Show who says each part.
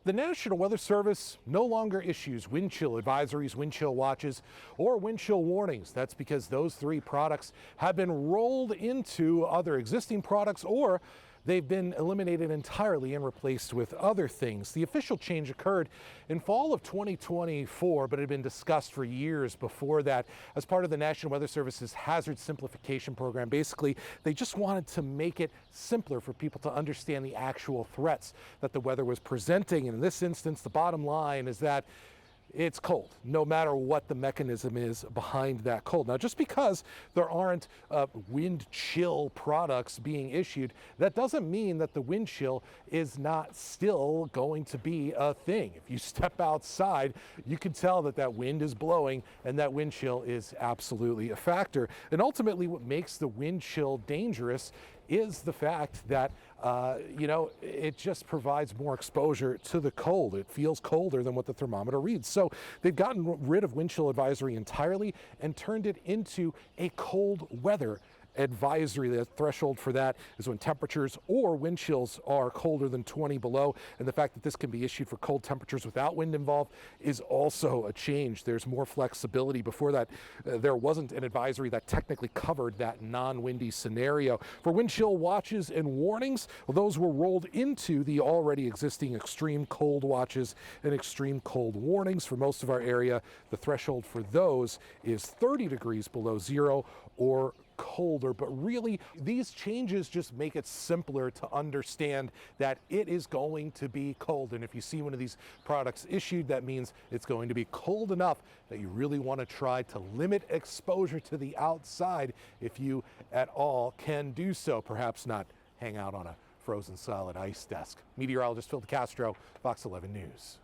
Speaker 1: The National Weather Service no longer issues wind chill advisories, wind chill watches, or wind chill warnings. That's because those three products have been rolled into other existing products, or they've been eliminated entirely and replaced with other things. The official change occurred in fall of 2024, but it had been discussed for years before that as part of the National Weather Service's hazard simplification program. Basically, they just wanted to make it simpler for people to understand the actual threats that the weather was presenting. And in this instance, the bottom line is that it's cold, no matter what the mechanism is behind that cold. Now, just because there aren't wind chill products being issued, that doesn't mean that the wind chill is not still going to be a thing. If you step outside, you can tell that that wind is blowing, and that wind chill is absolutely a factor. And ultimately, what makes the wind chill dangerous is the fact that it just provides more exposure to the cold. It feels colder than what the thermometer reads. So they've gotten rid of wind chill advisory entirely and turned it into a cold weather advisory. The threshold for that is when temperatures or wind chills are colder than 20 below, and the fact that this can be issued for cold temperatures without wind involved is also a change. There's more flexibility. Before that, there wasn't an advisory that technically covered that non-windy scenario. For wind chill watches and warnings, well, those were rolled into the already existing extreme cold watches and extreme cold warnings. For most of our area, the threshold for those is 30 degrees below zero or colder. But really, these changes just make it simpler to understand that it is going to be cold. And if you see one of these products issued, that means it's going to be cold enough that you really want to try to limit exposure to the outside if you at all can do so. Perhaps not hang out on a frozen solid ice desk. Meteorologist Phil DeCastro, Fox 11 News.